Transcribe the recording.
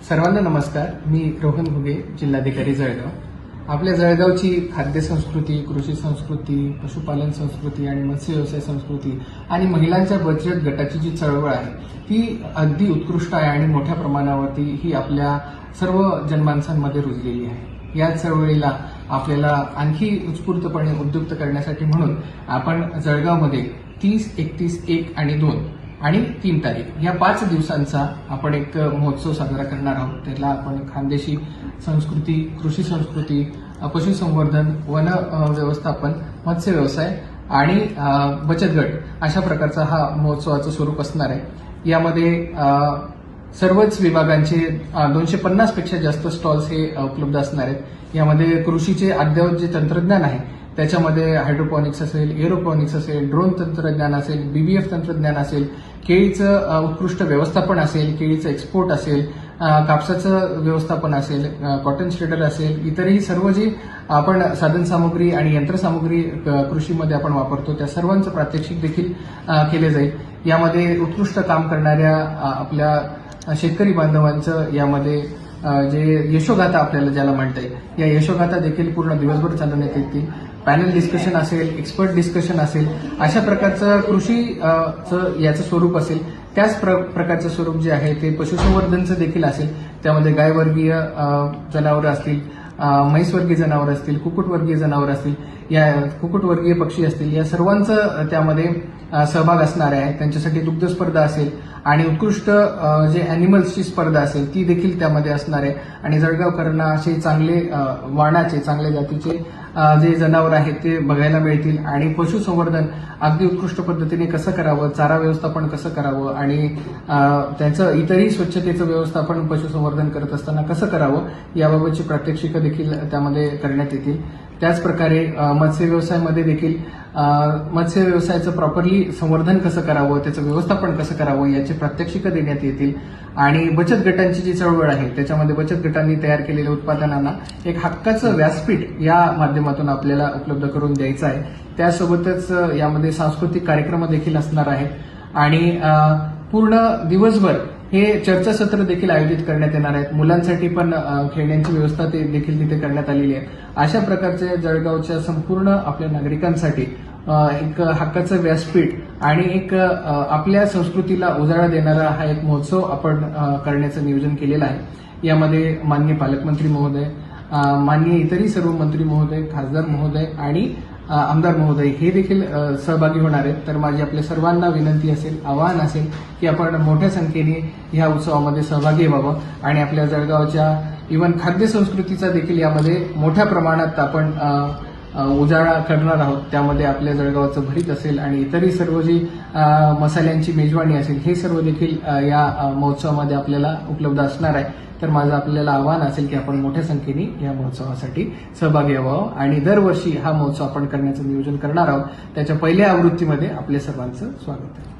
सर्वांना नमस्कार. मी रोहन घुगे, जिल्हाधिकारी जळगाव. आपल्या जळगावची खाद्य संस्कृती, कृषी संस्कृती, पशुपालन संस्कृती आणि मत्स्य व्यवसाय संस्कृती आणि महिलांच्या बचत गटाची जी चळवळ आहे ती अगदी उत्कृष्ट आहे आणि मोठ्या प्रमाणावरती ही आपल्या सर्व जनमानसांमध्ये रुजलेली आहे. या चळवळीला आपल्याला आणखी उत्स्फूर्तपणे उद्युक्त करण्यासाठी म्हणून आपण जळगावमध्ये 30, 31, 1 आणि 2 आणि 3 तारीख या 5 दिवसांचा आपण एक महोत्सव साजरा करणार आहोत. त्याला आपण खानदेशी संस्कृती, कृषी संस्कृती, पशुसंवर्धन, वन व्यवस्थापन, मत्स्य व्यवसाय आणि बचत गट अशा प्रकारचा हा महोत्सवाचं स्वरूप असणार आहे. यामध्ये सर्वच विभागांचे 250 पेक्षा जास्त स्टॉल्स हे उपलब्ध असणार आहेत. यामध्ये कृषीचे अद्ययावत जे तंत्रज्ञान आहे त्याच्यामध्ये हायड्रोपॉनिक्स असेल, एरोपॉनिक्स असेल, ड्रोन तंत्रज्ञान असेल, बीबीएफ तंत्रज्ञान असेल, केळीचं उत्कृष्ट व्यवस्थापन असेल, केळीचं एक्सपोर्ट असेल, कापसाचं व्यवस्थापन असेल, कॉटन श्रेडर असेल, इतरही सर्व जे आपण साधनसामुग्री आणि यंत्रसामुग्री कृषीमध्ये आपण वापरतो त्या सर्वांचं प्रात्यक्षिक देखील केले जाईल. यामध्ये उत्कृष्ट काम करणाऱ्या आपल्या शेतकरी बांधवांचं यामध्ये जे यशोगाथा आपल्याला ज्याला म्हणता येईल या यशोगाथा देखील पूर्ण दिवसभर चालवण्यात येतील. पॅनल डिस्कशन असेल, एक्सपर्ट डिस्कशन असेल, अशा प्रकारचं कृषीचं याचं स्वरूप असेल. त्याच प्रकारचं स्वरूप जे आहे ते पशुसंवर्धनचं देखील असेल. त्यामध्ये गायवर्गीय जनावरं असतील, म्हैसवर्गीय जनावरं असतील, कुक्कुटवर्गीय जनावरं असतील, या कुक्कुटवर्गीय पक्षी असतील, या सर्वांचं त्यामध्ये सहभाग असणार आहे. त्यांच्यासाठी दुग्ध स्पर्धा असेल आणि उत्कृष्ट जे अॅनिमल्सची स्पर्धा असेल ती देखील त्यामध्ये असणार आहे. आणि जळगावकरांना असे चांगले वाणाचे, चांगल्या जातीचे जे जनावर आहेत ते बघायला मिळतील. आणि पशुसंवर्धन अगदी उत्कृष्ट पद्धतीने कसं करावं, चारा व्यवस्थापन कसं करावं आणि त्याचं इतरही स्वच्छतेचं व्यवस्थापन पशुसंवर्धन करत असताना कसं करावं याबाबतची प्रात्यक्षिकं देखील त्यामध्ये करण्यात येतील. त्याचप्रकारे मत्स्य व्यवसायामध्ये देखील मत्स्य व्यवसायाचं प्रॉपरली संवर्धन कसं करावं, त्याचं व्यवस्थापन कसं करावं याची प्रात्यक्षिकं देण्यात येतील. आणि बचत गटांची जी चळवळ आहे त्याच्यामध्ये बचत गटांनी तयार केलेल्या उत्पादनांना एक हक्काचं व्यासपीठ या माध्यमातून आपल्याला उपलब्ध करून द्यायचं आहे. त्यासोबतच यामध्ये सांस्कृतिक कार्यक्रम देखील असणार आहेत आणि पूर्ण दिवसभर हे चर्चासत्र देखील आयोजित करण्यात येणार आहेत. मुलांसाठी पण खेळण्यांची व्यवस्था ते देखील तिथे करण्यात आलेली आहे. अशा प्रकारचे जळगावच्या संपूर्ण आपल्या नागरिकांसाठी एक हक्काचं व्यासपीठ आणि एक आपल्या संस्कृतीला उजाळा देणारा हा एक महोत्सव आपण करण्याचं नियोजन केलेलं आहे. यामध्ये माननीय पालकमंत्री महोदय, माननीय इतरही सर्व मंत्री महोदय, खासदार महोदय आणि आमदार महोदय हे देखील सहभागी होणार आहेत. तर माझी आपल्या सर्वांना विनंती असेल, आवाहन असेल की आपण मोठ्या संख्येने ह्या उत्सवामध्ये सहभागी व्हावं आणि आपल्या जळगावच्या इव्हन खाद्य संस्कृतीचा देखील यामध्ये मोठ्या प्रमाणात आपण उजाळा करणार आहोत. त्यामध्ये आपल्या जळगावचं भरीत असेल आणि इतरही सर्व जी मसाल्यांची मेजवानी असेल हे सर्व देखील या महोत्सवामध्ये आपल्याला उपलब्ध असणार आहे. तर माझं आपल्याला आवाहन असेल की आपण मोठ्या संख्येने या महोत्सवासाठी सहभागी व्हावं आणि दरवर्षी हा महोत्सव आपण करण्याचं नियोजन करणार आहोत. त्याच्या पहिल्या आवृत्तीमध्ये आपल्या सर्वांचं स्वागत आहे.